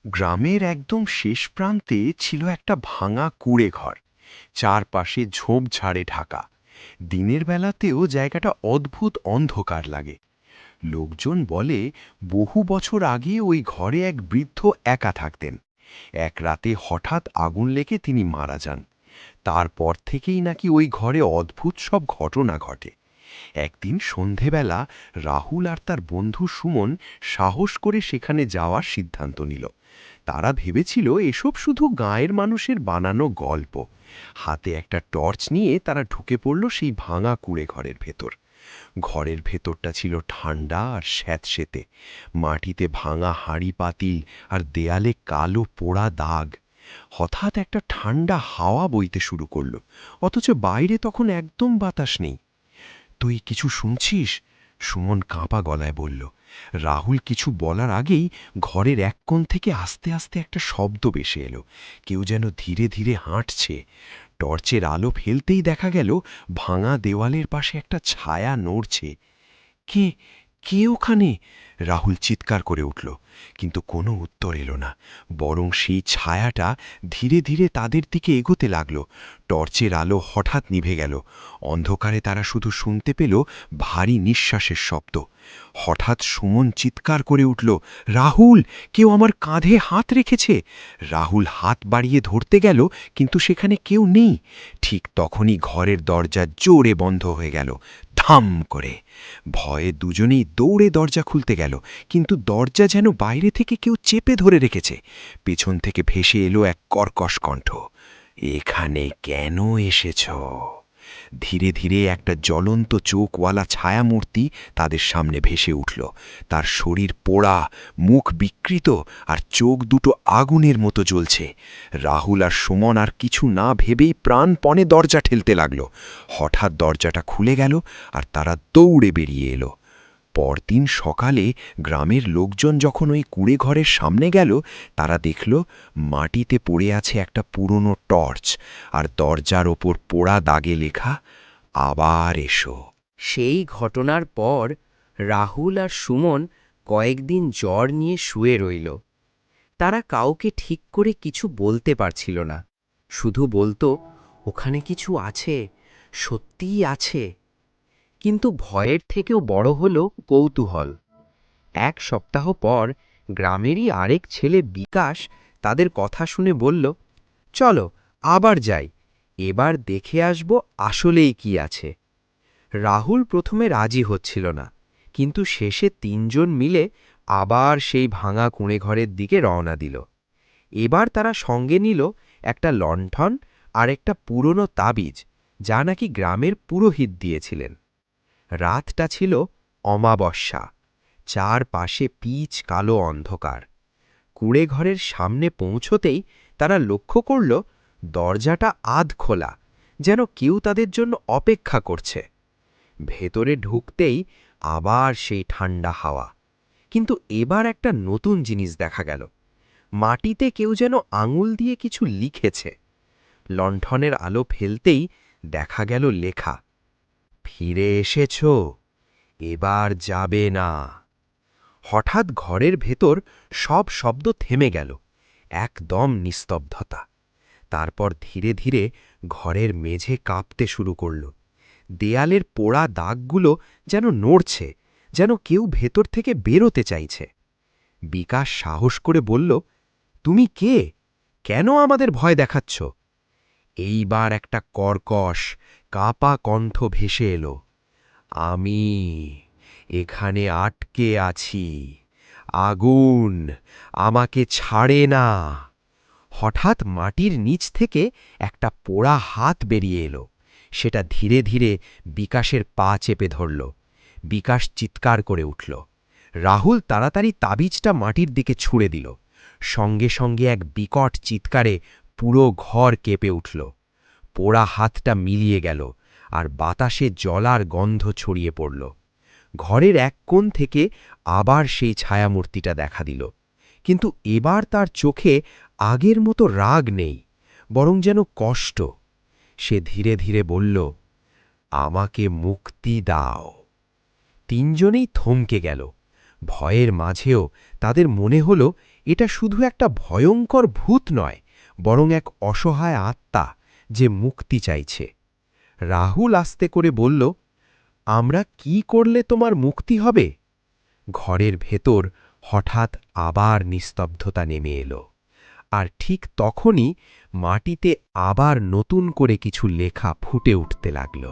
গ্রামের একদম শেষ প্রান্তে ছিল একটা ভাঙা কুঁড়ে ঘর, চারপাশে ঝোপঝাড়ে ঢাকা। দিনের বেলাতেও জায়গাটা অদ্ভুত অন্ধকার লাগে। লোকজন বলে বহু বছর আগে ওই ঘরে এক বৃদ্ধ একা থাকতেন। এক রাতে হঠাৎ আগুন লেগে তিনি মারা যান। তারপর থেকেই নাকি ওই ঘরে অদ্ভুত সব ঘটনা ঘটে। একদিন সন্ধেবেলা রাহুল আর তার বন্ধু সুমন সাহস করে সেখানে যাওয়ার সিদ্ধান্ত নিল। তারা ভেবেছিল এসব শুধু গাঁয়ের মানুষের বানানো গল্প। হাতে একটা টর্চ নিয়ে তারা ঢুকে পড়ল সেই ভাঙা কুঁড়ে ঘরের ভেতর। ঘরের ভেতরটা ছিল ঠান্ডা আর স্যাঁতসেঁতে। মাটিতে ভাঙা হাঁড়ি পাতিল আর দেয়ালে কালো পোড়া দাগ। হঠাৎ একটা ঠান্ডা হাওয়া বইতে শুরু করল, অথচ বাইরে তখন একদম বাতাস নেই। তুই কিছু শুনছিস? সুমন কাঁপা গলায় বলল। রাহুল কিছু বলার আগেই ঘরের এক কোণ থেকে আস্তে আস্তে একটা শব্দ ভেসে এলো। কেউ যেন ধীরে ধীরে হাঁটছে। টর্চের আলো ফেলতেই দেখা গেল ভাঙা দেওয়ালের পাশে একটা ছায়া নড়ছে। কে কে ওখানে? রাহুল চিৎকার করে উঠল, কিন্তু কোনো উত্তর এলো না। বরং সেই ছায়াটা ধীরে ধীরে তাদের দিকে এগোতে লাগল। টর্চের আলো হঠাৎ নিভে গেল। অন্ধকারে তারা শুধু শুনতে পেল ভারী নিঃশ্বাসের শব্দ। হঠাৎ সুমন চিৎকার করে উঠল, রাহুল, কেউ আমার কাঁধে হাত রেখেছে! রাহুল হাত বাড়িয়ে ধরতে গেল, কিন্তু সেখানে কেউ নেই। ঠিক তখনই ঘরের দরজা জোরে বন্ধ হয়ে গেল, ধাম করে। ভয়ে দুজনেই দৌড়ে দরজা খুলতে গেল, কিন্তু দরজা যেন বাইরে থেকে কেউ চেপে ধরে রেখেছে। পেছন থেকে ভেসে এলো এক কর্কশ কণ্ঠ, এখানে কেন এসেছ? ধীরে ধীরে একটা জ্বলন্ত চোখওয়ালা ছায়ামূর্তি তাদের সামনে ভেসে উঠল। তার শরীর পোড়া, মুখ বিকৃত, আর চোখ দুটো আগুনের মতো জ্বলছে। রাহুল আর সুমন আর কিছু না ভেবেই প্রাণপণে দরজা ঠেলতে লাগল। হঠাৎ দরজাটা খুলে গেল আর তারা দৌড়ে বেরিয়ে এলো। পরদিন সকালে গ্রামের লোকজন যখন ওই কুঁড়ে ঘরের সামনে গেল, তারা দেখল মাটিতে পড়ে আছে একটা পুরনো টর্চ, আর দরজার ওপর পোড়া দাগে লেখা, আবার এসো। সেই ঘটনার পর রাহুল আর সুমন কয়েকদিন জ্বর নিয়ে শুয়ে রইল। তারা কাউকে ঠিক করে কিছু বলতে পারছিল না, শুধু বলতো, ওখানে কিছু আছে, সত্যিই আছে। কিন্তু ভয়ের থেকেও বড় হলো কৌতূহল। এক সপ্তাহ পর গ্রামেরই আরেক ছেলে বিকাশ তাদের কথা শুনে বলল, চলো আবার যাই, এবার দেখে আসব আসলেই কি আছে। রাহুল প্রথমে রাজি হচ্ছিল না, কিন্তু শেষে তিনজন মিলে আবার সেই ভাঙা কুঁড়েঘরের দিকে রওনা দিল। এবার তারা সঙ্গে নিল একটা লণ্ঠন আর একটা পুরনো তাবিজ, যা নাকি গ্রামের পুরোহিত দিয়েছিলেন। রাতটা ছিল অমাবস্যা, চারপাশে পিচ কালো অন্ধকার। কুঁড়েঘরের সামনে পৌঁছতেই তারা লক্ষ্য করল দরজাটা আধ খোলা, যেন কেউ তাদের জন্য অপেক্ষা করছে। ভেতরে ঢুকতেই আবার সেই ঠান্ডা হাওয়া, কিন্তু এবার একটা নতুন জিনিস দেখা গেল। মাটিতে কেউ যেন আঙুল দিয়ে কিছু লিখেছে। লণ্ঠনের আলো ফেলতেই দেখা গেল লেখা, ফিরে এসেছ, এবার যাবে না। হঠাৎ ঘরের ভেতর সব শব্দ থেমে গেল, একদম নিস্তব্ধতা। তারপর ধীরে ধীরে ঘরের মেঝে কাঁপতে শুরু করল। দেয়ালের পোড়া দাগগুলো যেন নড়ছে, যেন কেউ ভেতর থেকে বেরোতে চাইছে। বিকাশ সাহস করে বলল, তুমি কে? কেন আমাদের ভয় দেখাচ্ছ? এইবার একটা কর্কশ, কাঁপা কণ্ঠ ভেসে এলো, আমি এখানে আটকে আছি, আগুন আমাকে ছাড়ে না। হঠাৎ মাটির নিচ থেকে একটা পোড়া হাত বেরিয়ে এলো। সেটা ধীরে ধীরে বিকাশের পা চেপে ধরল। বিকাশ চিৎকার করে উঠল। রাহুল তাড়াতাড়ি তাবিজটা মাটির দিকে ছুঁড়ে দিল। সঙ্গে সঙ্গে এক বিকট চিৎকারে পুরো ঘর কেঁপে উঠল। পোড়া হাতটা মিলিয়ে গেল, আর বাতাসে জ্বলার গন্ধ ছড়িয়ে পড়ল। ঘরের এক কোণ থেকে আবার সেই ছায়ামূর্তিটা দেখা দিল, কিন্তু এবার তার চোখে আগের মতো রাগ নেই, বরং যেন কষ্ট। সে ধীরে ধীরে বলল, আমাকে মুক্তি দাও। তিনজনেই থমকে গেল। ভয়ের মাঝেও তাদের মনে হল এটা শুধু একটা ভয়ঙ্কর ভূত নয়, বরং এক অসহায় আত্মা যে মুক্তি চাইছে। রাহুল আস্তে করে বলল, আমরা কি করলে তোমার মুক্তি হবে? ঘরের ভেতর হঠাৎ আবার নিস্তব্ধতা নেমে এলো, আর ঠিক তখনই মাটিতে আবার নতুন করে কিছু লেখা ফুটে উঠতে লাগল।